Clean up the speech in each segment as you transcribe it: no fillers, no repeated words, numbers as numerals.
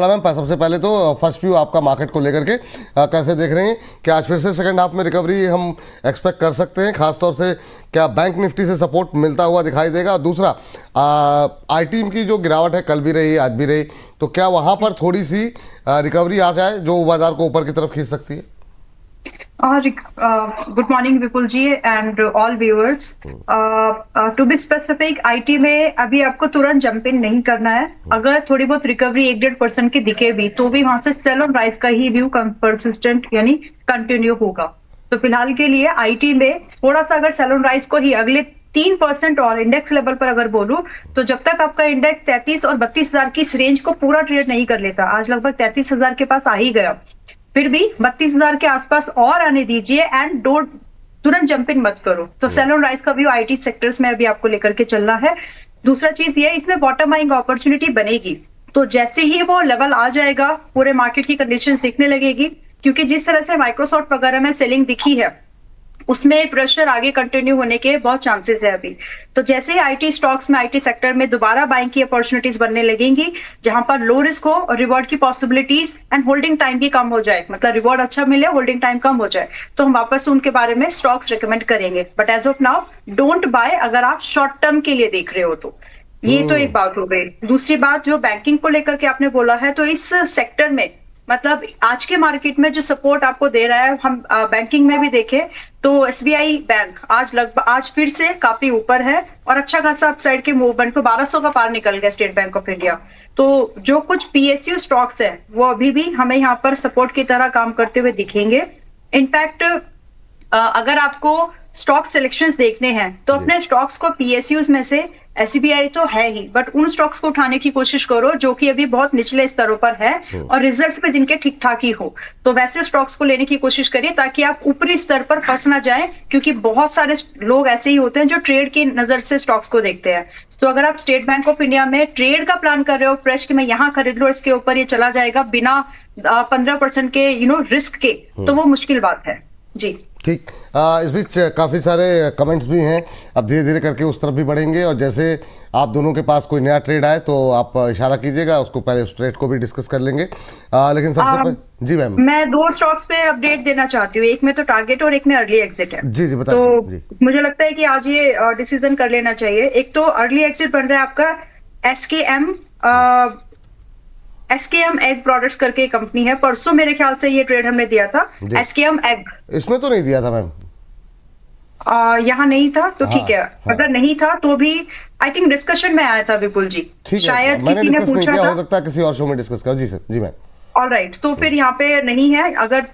Ma'am सबसे पहले तो फर्स्ट व्यू आपका मार्केट को लेकर के कैसे देख रहे हैं कि आज फिर से सेकंड हाफ में रिकवरी हम एक्सपेक्ट कर सकते हैं, खासतौर से क्या बैंक निफ्टी से सपोर्ट मिलता हुआ दिखाई देगा? और दूसरा आईटी की जो गिरावट है कल भी रही, आज भी रही, तो क्या वहां पर थोड़ी सी रिकवरी आ जाए जो बाजार को ऊपर की तरफ खींच सकती है? Good morning Vipul ji and all viewers. To be specific, IT में अभी आपको तुरंत जंप इन नहीं करना है। अगर थोड़ी बहुत रिकवरी 1-1.5% की दिखे भी तो भी वहां से सेल ऑन राइज का ही व्यू परसिस्टेंट यानी कंटिन्यू होगा। तो फिलहाल के लिए आईटी में थोड़ा सा अगर सेल ऑन राइज को ही अगले 3% और इंडेक्स लेवल पर अगर बोलूं तो जब तक आपका इंडेक्स 33 और 32,000 की इस रेंज को पूरा ट्रेड नहीं कर लेता, आज लगभग 33,000 के पास आ ही गया, फिर भी 32,000 के आसपास और आने दीजिए एंड डोंट तुरंत जंप इन मत करो। तो सेल ऑन राइज का व्यू आईटी सेक्टर्स में अभी आपको लेकर के चलना है। दूसरा चीज ये, इसमें बॉटम आइंग अपॉर्चुनिटी बनेगी, तो जैसे ही वो लेवल आ जाएगा पूरे मार्केट की कंडीशंस दिखने लगेगी, क्योंकि जिस तरह से माइक्रोसॉफ्ट वगैरह में सेलिंग दिखी है उसमें प्रेशर आगे कंटिन्यू होने के बहुत चांसेस है अभी। तो जैसे ही आईटी स्टॉक्स में, आईटी सेक्टर में दोबारा बाइंग की अपॉर्चुनिटीज बनने लगेंगी जहां पर लो रिस्क हो और रिवॉर्ड की पॉसिबिलिटीज एंड होल्डिंग टाइम भी कम हो जाए, मतलब रिवॉर्ड अच्छा मिले, होल्डिंग टाइम कम हो जाए, तो हम वापस उनके बारे में स्टॉक्स रिकमेंड करेंगे। But as of now don't buy अगर आप शॉर्ट टर्म के लिए देख रहे हो तो। ये तो एक बात हो गई। दूसरी बात जो बैंकिंग को लेकर के आपने बोला है, तो इस सेक्टर में मतलब आज के मार्केट में जो सपोर्ट आपको दे रहा है, हम बैंकिंग में भी देखें तो एसबीआई बैंक आज फिर से काफी ऊपर है और अच्छा खासा अपसाइड के मूवमेंट को 1200 का पार निकल गया स्टेट बैंक ऑफ इंडिया। तो जो कुछ पीएसयू स्टॉक्स है वो अभी भी हमें यहाँ पर सपोर्ट की तरह काम करते हुए दिखेंगे। इनफैक्ट अगर आपको स्टॉक सिलेक्शंस देखने हैं तो अपने स्टॉक्स को पीएसयूज में से एसबीआई तो है ही, बट उन स्टॉक्स को उठाने की कोशिश करो जो कि अभी बहुत निचले स्तरों पर है और रिजल्ट्स पे जिनके ठीक ठाक ही हो, तो वैसे स्टॉक्स को लेने की कोशिश करिए ताकि आप ऊपरी स्तर पर फंस ना जाएं, क्योंकि बहुत सारे लोग ऐसे ही होते हैं जो ट्रेड की नजर से स्टॉक्स को देखते हैं। तो अगर आप स्टेट बैंक ऑफ इंडिया में ट्रेड का प्लान कर रहे हो फ्रेश कि मैं यहाँ खरीद लो, इसके ऊपर ये चला जाएगा बिना 15% के रिस्क के, तो वो मुश्किल बात है जी। ठीक, इस बीच काफ़ी सारे कमेंट्स भी हैं, अब धीरे धीरे करके उस तरफ भी बढ़ेंगे और जैसे आप दोनों के पास कोई नया ट्रेड आए तो आप इशारा कीजिएगा, उसको पहले उस ट्रेड को भी डिस्कस कर लेंगे। लेकिन सबसे पहले जी मैम, मैं 2 स्टॉक्स पे अपडेट देना चाहती हूँ, एक में तो टारगेट और एक में अर्ली एग्जिट है। जी बताइए। तो जी। मुझे लगता है कि आज ये डिसीजन कर लेना चाहिए। एक तो अर्ली एग्जिट बन रहा है आपका एसकेएम एग प्रोडक्ट्स करके कंपनी है, परसों मेरे ख्याल से ये ट्रेड हमने दिया था। एसकेएम एग इसमें तो नहीं दिया था मैम, यहाँ नहीं था तो ठीक है। अगर नहीं था तो भी आई थिंक डिस्कशन में आया था विपुल जी, शायद मैंने किसी ने पूछा था, हो सकता है किसी और शो में डिस्कस करो। जी सर, जी मैम। ऑलराइट, तो फिर यहाँ पे नहीं है, अगर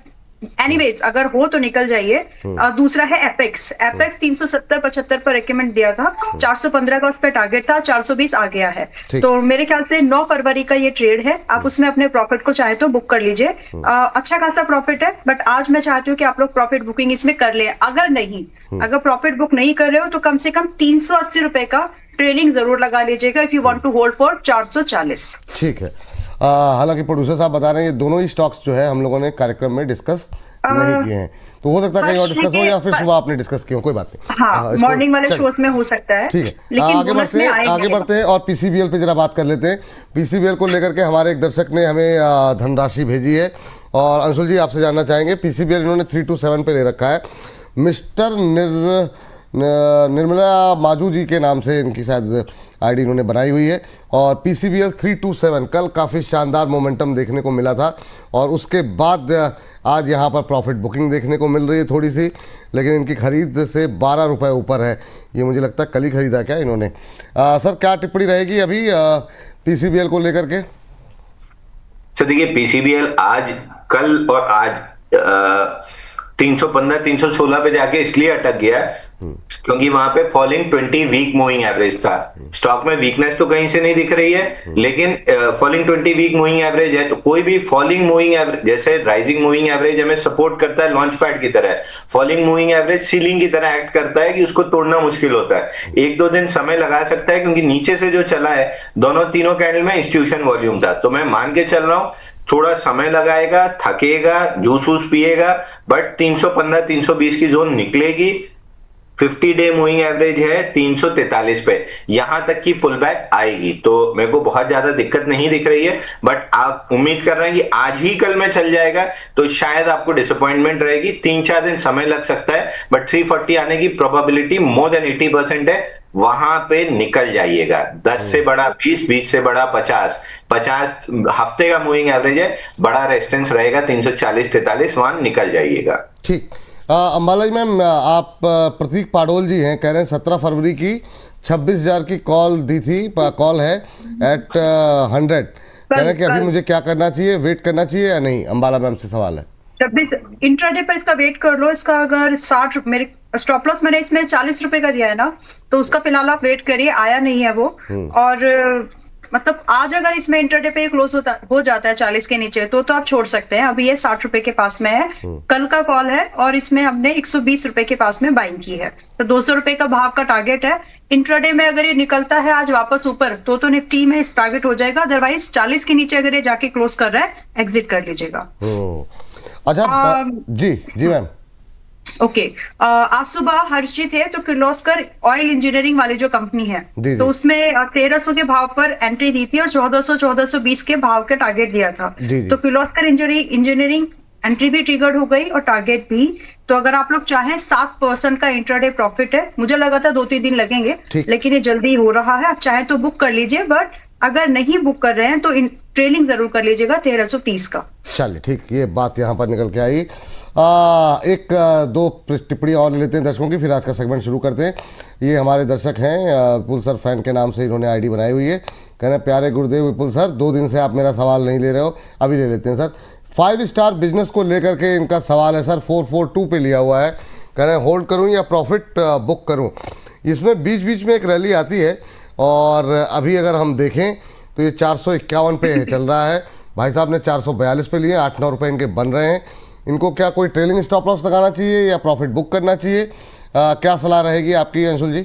एनीवेज अगर हो तो निकल जाइए। दूसरा है एपेक्स 370-75 पर रेकमेंड दिया था, 415 का उस पर टारगेट था, 420 आ गया है। तो मेरे ख्याल से 9 फरवरी का ये ट्रेड है, आप उसमें अपने प्रॉफिट को चाहे तो बुक कर लीजिए। अच्छा खासा प्रॉफिट है, बट आज मैं चाहती हूँ कि आप लोग प्रॉफिट बुकिंग इसमें कर ले। अगर प्रॉफिट बुक नहीं कर रहे हो तो कम से कम 380 रुपए का ट्रेलिंग जरूर लगा लीजिएगा if you want to hold for 440। ठीक है। हालांकि प्रोड्यूसर साहब बता रहे हैं ये दोनों ही स्टॉक्स जो है हम लोगों ने कार्यक्रम में डिस्कस नहीं किए हैं, तो हो सकता है कहीं और डिस्कस हो या फिर सुबह आपने डिस्कस किया हो, कोई बात नहीं। हाँ, मॉर्निंग वाले शोज में हो सकता है। ठीक है, आगे बढ़ते हैं और पीसीबीएल पे जरा बात कर लेते हैं। पीसीबीएल को लेकर के हमारे एक दर्शक ने हमें धनराशि भेजी है और अंशुल जी आपसे जानना चाहेंगे, पीसीबीएल इन्होंने 327 पे ले रखा है, मिस्टर निर्मला माजू जी के नाम से इनकी शायद आईडी इन्होंने बनाई हुई है, और पीसीबीएल 327 कल काफ़ी शानदार मोमेंटम देखने को मिला था और उसके बाद आज यहाँ पर प्रॉफिट बुकिंग देखने को मिल रही है थोड़ी सी, लेकिन इनकी खरीद से 12 रुपये ऊपर है। ये मुझे लगता है कल ही खरीदा क्या इन्होंने। सर क्या टिप्पणी रहेगी अभी पीसीबीएल को लेकर के? सर देखिए, पीसीबीएल आज, कल और आज 315-316 पे जाके इसलिए अटक गया क्योंकि वहां पे फॉलिंग 20 वीक मूविंग एवरेज था। स्टॉक में वीकनेस तो कहीं से नहीं दिख रही है, लेकिन फॉलिंग 20 वीक मूविंग एवरेज है, तो कोई भी फॉलिंग मूविंग एवरेज, जैसे राइजिंग मूविंग एवरेज हमें सपोर्ट करता है लॉन्च पैड की तरह, फॉलिंग मूविंग एवरेज सीलिंग की तरह एक्ट करता है कि उसको तोड़ना मुश्किल होता है। 1-2 दिन समय लगा सकता है क्योंकि नीचे से जो चला है तीनों कैंडल में इंस्टीट्यूशन वॉल्यूम था, तो मैं मान के चल रहा हूं थोड़ा समय लगाएगा, थकेगा, जूस वूस पिएगा, बट 315-320 की जोन निकलेगी 50 डे मूविंग एवरेज है 343 पे, यहां तक की पुल बैक आएगी, तो मेरे को बहुत ज्यादा दिक्कत नहीं दिख रही है। बट आप उम्मीद कर रहे हैं कि आज ही कल में चल जाएगा, तो शायद आपको डिसअपॉइंटमेंट रहेगी, 3-4 दिन समय लग सकता है, बट 340 आने की प्रोबेबिलिटी मोर देन 80% है। वहां पे निकल जाइएगा, 10 से बड़ा 20, 20 से बड़ा 50, 50 हफ्ते का मूविंग एवरेज है, बड़ा रेजिस्टेंस रहेगा 340-43, वहां निकल जाइएगा। ठीक। अंबाला जी मैम, आप प्रतीक पाडोल जी हैं, कह रहे हैं 17 फरवरी की 26,000 की कॉल दी थी, कॉल है एट 100, कह रहे हैं कि अभी मुझे क्या करना चाहिए, वेट करना चाहिए या नहीं? अंबाला मैम से सवाल है। 26 इंट्राडे पर इसका वेट कर लो। इसका अगर 60, मेरे स्टॉप लॉस मैंने इसमें 40 रुपए का दिया है ना, तो उसका फिलहाल आप वेट करिए, आया नहीं है वो। और मतलब आज अगर इसमें इंट्राडे पे क्लोज हो जाता है 40 के नीचे, तो आप छोड़ सकते हैं। अभी ये 60 रुपए के पास में है, कल का कॉल है, और इसमें हमने 120 रुपए के पास में बाइंग की है, तो 200 रुपए का भाव का टारगेट है। इंट्राडे में अगर ये निकलता है आज वापस ऊपर, तो निफ्टी में इस टारगेट हो जाएगा। अदरवाइज 40 के नीचे अगर ये जाके क्लोज कर रहा है, एग्जिट कर लीजिएगा। अच्छा जी मैम। ओके, आज सुबह हर्षित है तो किर्लोस्कर ऑयल इंजीनियरिंग वाली जो कंपनी है, तो उसमें 1300 के भाव पर एंट्री दी थी और 1400-1420 के भाव का टारगेट दिया था। तो किर्लोस्कर इंजीनियरिंग एंट्री भी ट्रिगर्ड हो गई और टारगेट भी। तो अगर आप लोग चाहें, 7% का इंट्राडे प्रॉफिट है, मुझे लगा था 2-3 दिन लगेंगे, लेकिन ये जल्दी हो रहा है। आप चाहें तो बुक कर लीजिए, बट अगर नहीं बुक कर रहे हैं तो ट्रेलिंग जरूर कर लीजिएगा 1330 का। चलिए ठीक, ये बात यहाँ पर निकल के आई। एक दो टिप्पणी और लेते हैं दर्शकों की, फिर आज का सेगमेंट शुरू करते हैं। ये हमारे दर्शक हैं, विपुल सर फैन के नाम से इन्होंने आईडी बनाई हुई है, कह रहे हैं प्यारे गुरुदेव विपुल सर, 2 दिन से आप मेरा सवाल नहीं ले रहे हो, अभी ले लेते हैं सर। 5 स्टार बिजनेस को लेकर के इनका सवाल है सर, 442 पे लिया हुआ है, कह रहे हैं होल्ड करूँ या प्रॉफिट बुक करूँ? इसमें बीच बीच में एक रैली आती है, और अभी अगर हम देखें तो ये 451 पे चल रहा है। भाई साहब ने 442 पे लिए, 8-9 रुपये इनके बन रहे हैं। इनको क्या कोई ट्रेलिंग स्टॉप लॉस लगाना चाहिए या प्रॉफिट बुक करना चाहिए? क्या सलाह रहेगी आपकी अंशुल जी?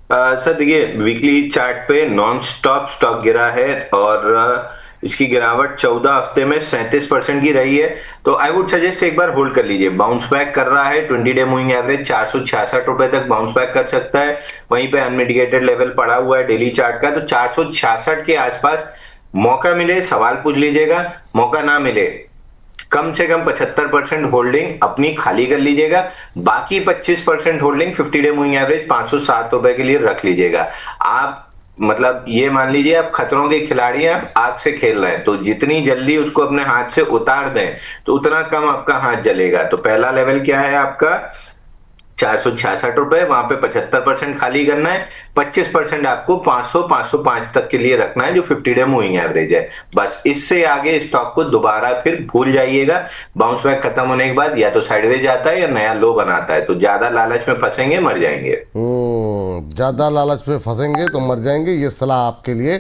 सर देखिए, वीकली चार्ट पे नॉन स्टॉप स्टॉक गिरा है, और इसकी गिरावट 14 हफ्ते में 37% की रही है, तो आई वुड सजेस्ट एक बार होल्ड कर लीजिए। बाउंस बैक कर रहा है, 20 डे मूविंग एवरेज 466 रुपए तक बाउंस बैक कर सकता है। वहीं पे अनमिटिगेटेड लेवल पड़ा हुआ है डेली चार्ट का, तो 466 के आसपास मौका मिले सवाल पूछ लीजिएगा, मौका ना मिले कम से कम 75% होल्डिंग अपनी खाली कर लीजिएगा, बाकी 25% होल्डिंग 50 डे मूविंग एवरेज 507 रुपए के लिए रख लीजिएगा। आप मतलब ये मान लीजिए आप खतरों के खिलाड़ी हैं, आप आग से खेल रहे हैं, तो जितनी जल्दी उसको अपने हाथ से उतार दें तो उतना कम आपका हाथ जलेगा। तो पहला लेवल क्या है आपका 466 रुपए, वहां पे 75% खाली करना है, 25% आपको 500-505 तक के लिए रखना है, जो 50 डे मूविंग एवरेज है। बस इससे आगे स्टॉक को दोबारा फिर भूल जाइएगा। बाउंस बैक खत्म होने के बाद या तो साइडवेज आता है या नया लो बनाता है, तो ज्यादा लालच में फंसेंगे मर जाएंगे। ज्यादा लालच में फंसेंगे तो मर जाएंगे, ये सलाह आपके लिए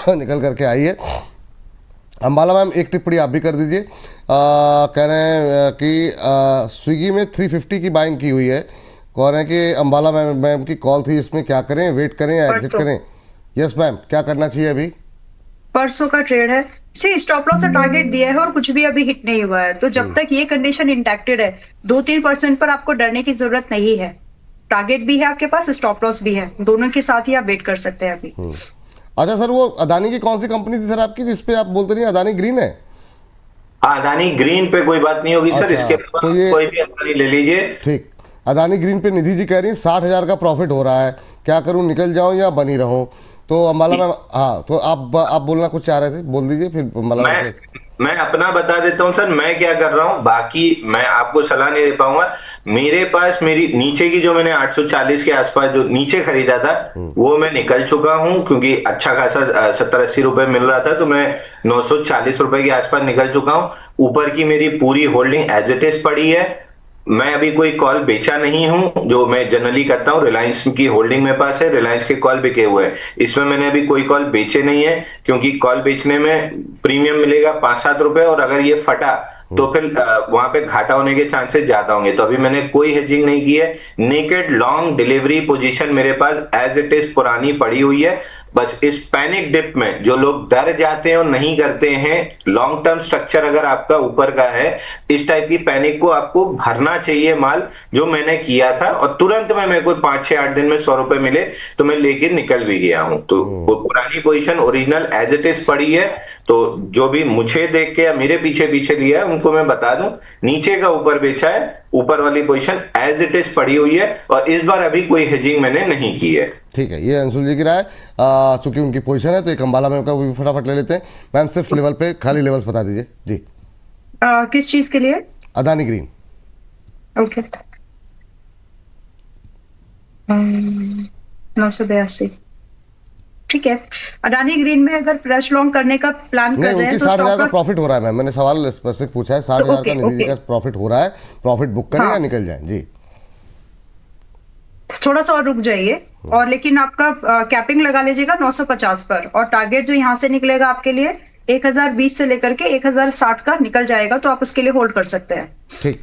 निकल करके आई है। अंबाला मैम एक टिप्पणी आप भी कर दीजिए। कह रहे हैं कि स्विगी में 350 की बाइंग की हुई है, कह रहे हैं कि अंबाला मैम की कॉल थी, इसमें क्या करें, वेट करें या एग्जिट करें? यस मैम, क्या करना चाहिए अभी? परसों का ट्रेड है, स्टॉप लॉस से टारगेट दिया है और कुछ भी अभी हिट नहीं हुआ है, तो जब तक ये कंडीशन इंटैक्टेड है 2-3% पर आपको डरने की जरूरत नहीं है। टारगेट भी है आपके पास, स्टॉप लॉस भी है, दोनों के साथ ही आप वेट कर सकते हैं अभी। अच्छा सर, वो अदानी की कौन सी कंपनी थी सर आपकी जिसपे आप बोलते नहीं? अदानी ग्रीन है? अदानी ग्रीन पे कोई बात नहीं होगी। अच्छा, सर इसके तो ये कोई भी अदानी ले लीजिए। ठीक, अदानी ग्रीन पे निधि जी कह रही है 60,000 का प्रॉफिट हो रहा है, क्या करूं, निकल जाऊं या बनी रहूं? तो अंबाला मैम, हाँ तो आप बोलना कुछ चाह रहे थे, बोल दीजिए फिर अंबाला। मैं अपना बता देता हूं सर, मैं क्या कर रहा हूं, बाकी मैं आपको सलाह नहीं दे पाऊंगा। मेरे पास मेरी नीचे की जो मैंने 840 के आसपास जो नीचे खरीदा था वो मैं निकल चुका हूं, क्योंकि अच्छा खासा 70-80 रुपए मिल रहा था, तो मैं 940 रुपए के आसपास निकल चुका हूं। ऊपर की मेरी पूरी होल्डिंग एज इट इज पड़ी है, मैं अभी कोई कॉल बेचा नहीं हूं, जो मैं जनरली करता हूं। रिलायंस की होल्डिंग मेरे पास है, रिलायंस के कॉल बिके हुए हैं, इसमें मैंने अभी कोई कॉल बेचे नहीं है, क्योंकि कॉल बेचने में प्रीमियम मिलेगा 5-7 रुपए, और अगर ये फटा तो फिर वहां पे घाटा होने के चांसेस ज्यादा होंगे। तो अभी मैंने कोई हेजिंग नहीं की है। नेकेड लॉन्ग डिलीवरी पोजीशन मेरे पास एज इट इज पुरानी पड़ी हुई है, बस इस पैनिक डिप में जो लोग डर जाते हैं और नहीं करते हैं, लॉन्ग टर्म स्ट्रक्चर अगर आपका ऊपर का है, इस टाइप की पैनिक को आपको भरना चाहिए माल, जो मैंने किया था। और तुरंत में मेरे को 5-6-8 दिन में 100 रुपए मिले तो मैं लेके निकल भी गया हूं। तो वो पुरानी position original as it is पड़ी है। तो जो भी मुझे देख के या मेरे पीछे पीछे लिया है उनको मैं बता दूं, नीचे का ऊपर बेचा है, ऊपर वाली पोजीशन एज इट इज पड़ी हुई है और इस बार अभी कोई हेजिंग मैंने नहीं की है। ठीक है, ये अंशुल जी की राय। चूंकि उनकी पोजीशन है तो एक अंबाला मैम का वो भी फटाफट ले लेते हैं। मैम सिर्फ लेवल पे खाली लेवल्स बता दीजिए जी। किस चीज के लिए? अदानी ग्रीन। ओके, 982। ठीक है, अडानी ग्रीन में अगर फ्रेश लॉन्ग करने का प्लान कर नहीं, रहे हैं उनकी तो 60,000 का stop प्रॉफिट हो रहा है मैम, मैंने सवाल स्पेसिफिक पूछा है। 60,000 का निधि जी का प्रॉफिट हो रहा है, प्रॉफिट बुक करें या निकल जाए जी? थोड़ा सा और रुक जाइए, और लेकिन आपका कैपिंग लगा लीजिएगा 950 पर, और टारगेट जो यहाँ से निकलेगा आपके लिए 1020 से लेकर के 1060 का निकल जाएगा, तो आप उसके लिए होल्ड कर सकते हैं। ठीक,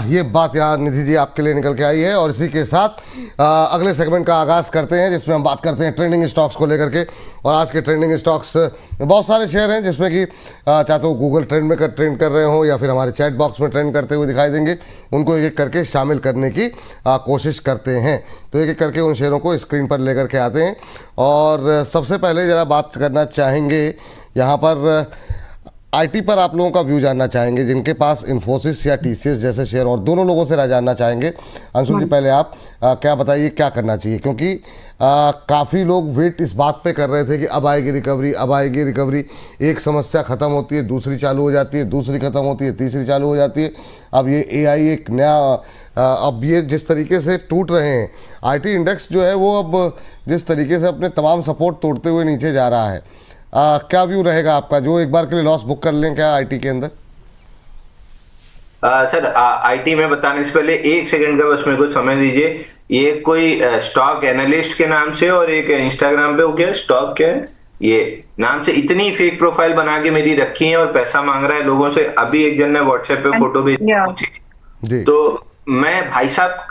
ये बात यार निधि जी आपके लिए निकल के आई है। और इसी के साथ अगले सेगमेंट का आगाज़ करते हैं, जिसमें हम बात करते हैं ट्रेंडिंग स्टॉक्स को लेकर के। और आज के ट्रेंडिंग स्टॉक्स में बहुत सारे शेयर हैं, जिसमें कि चाहे तो गूगल ट्रेंड में ट्रेंड कर रहे हो या फिर हमारे चैट बॉक्स में ट्रेंड करते हुए दिखाई देंगे, उनको एक एक करके शामिल करने की कोशिश करते हैं। तो एक एक करके उन शेयरों को स्क्रीन पर लेकर के आते हैं। और सबसे पहले ज़रा बात करना चाहेंगे यहाँ पर आईटी पर, आप लोगों का व्यू जानना चाहेंगे, जिनके पास इन्फोसिस या टीसीएस जैसे शेयर, और दोनों लोगों से राय जानना चाहेंगे। अंशुल जी पहले आप क्या बताइए, क्या करना चाहिए? क्योंकि काफ़ी लोग वेट इस बात पे कर रहे थे कि अब आएगी रिकवरी, अब आएगी रिकवरी। एक समस्या ख़त्म होती है, दूसरी चालू हो जाती है, दूसरी ख़त्म होती है, तीसरी चालू हो जाती है। अब ये एआई एक नया, अब ये जिस तरीके से टूट रहे हैं, आईटी इंडेक्स जो है वो अब जिस तरीके से अपने तमाम सपोर्ट तोड़ते हुए नीचे जा रहा है, क्या व्यू रहेगा आपका? जो एक बार के लिए लॉस बुक कर लें क्या आईटी के अंदर? सर, आईटी में बताने से पहले 1 सेकंड का बस मेरे को समय दीजिए। ये कोई स्टॉक एनालिस्ट के नाम से और एक इंस्टाग्राम पे, वो क्या स्टॉक क्या है ये नाम से इतनी फेक प्रोफाइल बना के मेरी रखी है और पैसा मांग रहा है लोगों से। अभी एक जन ने व्हाट्सएप पे फोटो भेजी, तो मैं भाई साहब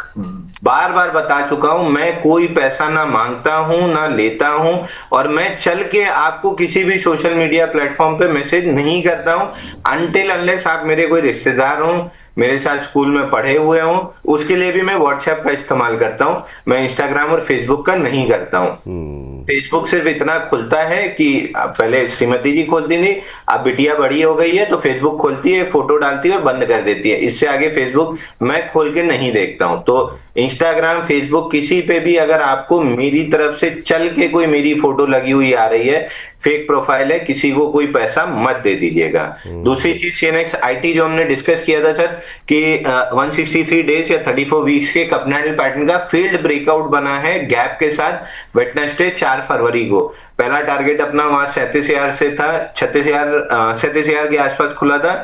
बार बार बता चुका हूं, मैं कोई पैसा ना मांगता हूं ना लेता हूं, और मैं चल के आपको किसी भी सोशल मीडिया प्लेटफॉर्म पे मैसेज नहीं करता हूं अनटिल अनलेस आप मेरे कोई रिश्तेदार हो, मेरे साथ स्कूल में पढ़े हुए हों। उसके लिए भी मैं व्हाट्सएप का इस्तेमाल करता हूं, मैं इंस्टाग्राम और फेसबुक का नहीं करता हूं। फेसबुक सिर्फ इतना खुलता है कि पहले श्रीमती जी खोलती थी, अब बिटिया बड़ी हो गई है तो फेसबुक खोलती है, फोटो डालती है और बंद कर देती है। इससे आगे फेसबुक मैं खोल के नहीं देखता हूं। तो इंस्टाग्राम, फेसबुक, किसी पे भी अगर आपको मेरी तरफ से चल के कोई मेरी फोटो लगी हुई आ रही है, फेक प्रोफाइल है, किसी को कोई पैसा मत दे दीजिएगा। दूसरी चीज, सीएनएक्स आईटी जो हमने डिस्कस किया था सर कि 163 डेज या 34 वीक्स के कपनैडल पैटर्न का फील्ड ब्रेकआउट बना है गैप के साथ वेडनेसडे 4 फरवरी को। पहला टारगेट अपना वहां 37,000 से था, 37,000 के आसपास खुला था।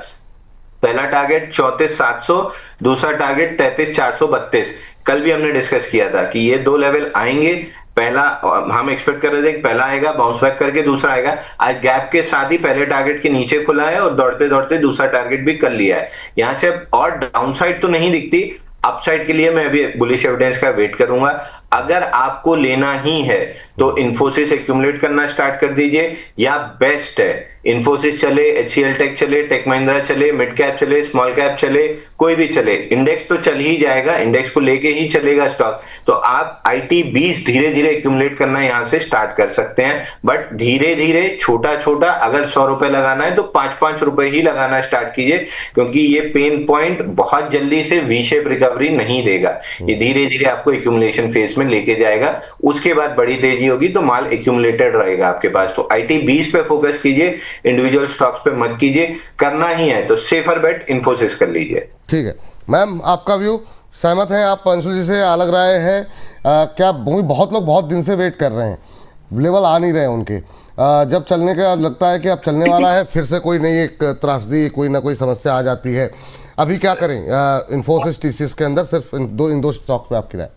पहला टारगेट 34,700, दूसरा टारगेट 33,432। कल भी हमने डिस्कस किया था कि ये 2 लेवल आएंगे। पहला हम एक्सपेक्ट कर रहे थे कि पहला आएगा बाउंस बैक करके, दूसरा आएगा। आज गैप के साथ ही पहले टारगेट के नीचे खुला है और दौड़ते दौड़ते दूसरा टारगेट भी कर लिया है। यहां से अब और डाउनसाइड तो नहीं दिखती, अपसाइड के लिए मैं अभी बुलिश एविडेंस का वेट करूंगा। अगर आपको लेना ही है तो इन्फोसिस एक्यूमुलेट करना स्टार्ट कर दीजिए, या बेस्ट है इन्फोसिस चले, एचसीएल टेक चले, टेक महिंद्रा चले, मिड कैप चले, स्मॉल कैप चले, कोई भी चले, इंडेक्स तो चल ही जाएगा, इंडेक्स को लेके ही चलेगा स्टॉक। तो आप आईटी 20 धीरे धीरे एक्यूमुलेट करना यहां से स्टार्ट कर सकते हैं, बट धीरे धीरे छोटा छोटा। अगर 100 रुपए लगाना है तो 5-5 रुपए ही लगाना स्टार्ट कीजिए, क्योंकि ये पेन पॉइंट बहुत जल्दी से वी शेप रिकवरी नहीं देगा। ये धीरे धीरे आपको एक्यूमुलेशन फेज में लेके जाएगा, उसके बाद बड़ी तेजी होगी तो माल एक्यूमुलेटेड रहेगा आपके पास। तो आईटी 20 पे फोकस कीजिए, इंडिविजुअल स्टॉक्स पे मत कीजिए। करना ही है तो सेफर बेट इन्फोसिस कर लीजिए। ठीक है मैम, आपका व्यू सहमत है आप अंशुल जी से? अलग राय है क्या? बहुत लोग बहुत दिन से वेट कर रहे हैं, लेवल आ नहीं रहे उनके, जब चलने का लगता है कि अब चलने वाला है, फिर से कोई नई एक त्रासदी, कोई ना कोई समस्या आ जाती है। अभी क्या करें इन्फोसिस टीसीएस के अंदर? सिर्फ इन दो स्टॉक्स पे आपकी राय।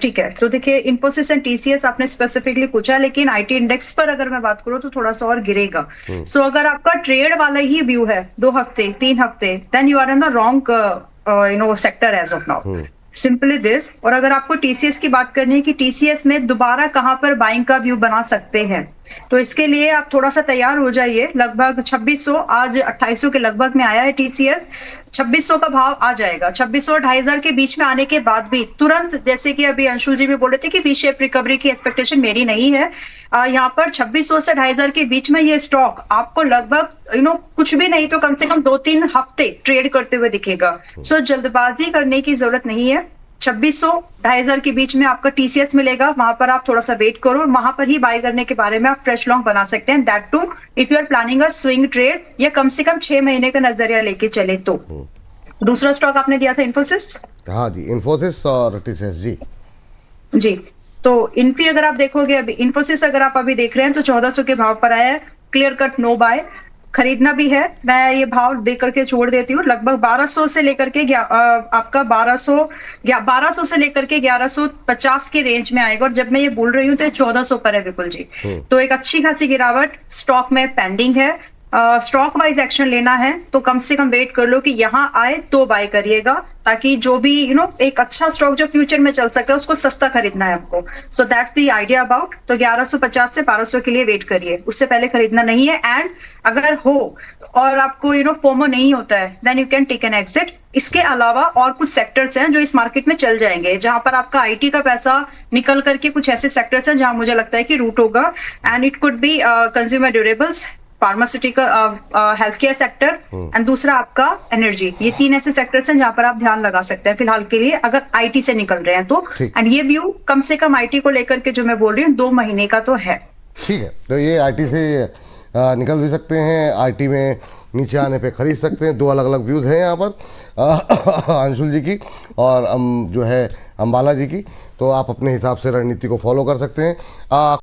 ठीक है, तो देखिए इन्फोसिस एंड टीसीएस आपने स्पेसिफिकली पूछा, लेकिन आईटी इंडेक्स पर अगर मैं बात करूं तो थोड़ा सा और गिरेगा। सो अगर आपका ट्रेड वाला ही व्यू है 2 हफ्ते 3 हफ्ते, then you are in the wrong sector as of now. Simply this. और अगर आपको टीसीएस की बात करनी है कि टीसीएस में दोबारा कहां पर बाइंग का व्यू बना सकते हैं, तो इसके लिए आप थोड़ा सा तैयार हो जाइए। लगभग 2600, आज 2800 के लगभग में आया है टीसीएस। 2600 का भाव आ जाएगा। 2600 और 2500 के बीच में आने के बाद भी तुरंत, जैसे कि अभी अंशुल जी भी बोल रहे थे कि वी शेप रिकवरी की एक्सपेक्टेशन मेरी नहीं है। यहाँ पर 2600 से 2500 के बीच में ये स्टॉक आपको लगभग कुछ भी नहीं तो कम से कम 2-3 हफ्ते ट्रेड करते हुए दिखेगा। सो जल्दबाजी करने की जरूरत नहीं है। 2600 2500 के बीच में आपका टीसीएस मिलेगा, वहां पर आप थोड़ा सा वेट करो और वहां पर ही बाय करने के बारे में आप फ्रेश लॉन्ग बना सकते हैं। That too if you are planning a swing trade या कम से कम 6 महीने का नजरिया लेके चले तो। दूसरा स्टॉक आपने दिया था इन्फोसिस। हाँ जी, इन्फोसिस और टीसीएस जी। तो इनपी अगर आप देखोगे, अभी इन्फोसिस अगर आप अभी देख रहे हैं तो 1400 के भाव पर आया है। क्लियर कट नो बाय, खरीदना भी है। मैं ये भाव दे करके छोड़ देती हूँ। लगभग 1200 से लेकर के आपका 1200 से लेकर के 1150 के रेंज में आएगा। और जब मैं ये बोल रही हूँ तो 1400 पर है विपुल जी। तो एक अच्छी खासी गिरावट स्टॉक में पेंडिंग है। स्टॉक वाइज एक्शन लेना है तो कम से कम वेट कर लो कि यहाँ आए तो बाय करिएगा, ताकि जो भी एक अच्छा स्टॉक जो फ्यूचर में चल सकता है उसको सस्ता खरीदना है आपको। So that's the idea about. तो 1150 से 1200 के लिए वेट करिए, उससे पहले खरीदना नहीं है। एंड अगर हो और आपको फोमो नहीं होता है then you can take an exit. इसके अलावा और कुछ सेक्टर्स हैं जो इस मार्केट में चल जाएंगे, जहां पर आपका आईटी का पैसा निकल करके कुछ ऐसे सेक्टर्स हैं जहां मुझे लगता है कि रूट होगा। And it could be consumer durables, pharmaceutical, health care sector and दूसरा आपका एनर्जी। ये 3 ऐसे सेक्टर्स हैं जहां पर आप ध्यान लगा सकते हैं फिलहाल के लिए, अगर आईटी से निकल रहे हैं तो। एंड ये व्यू कम से कम आईटी को लेकर के जो मैं बोल रही हूँ 2 महीने का तो है। ठीक है, तो ये आईटी से निकल भी सकते हैं, आईटी में नीचे आने पे खरीद सकते हैं। 2 अलग अलग व्यूज़ हैं यहाँ पर अंशुल जी की और जो है अंबाला जी की। तो आप अपने हिसाब से रणनीति को फॉलो कर सकते हैं।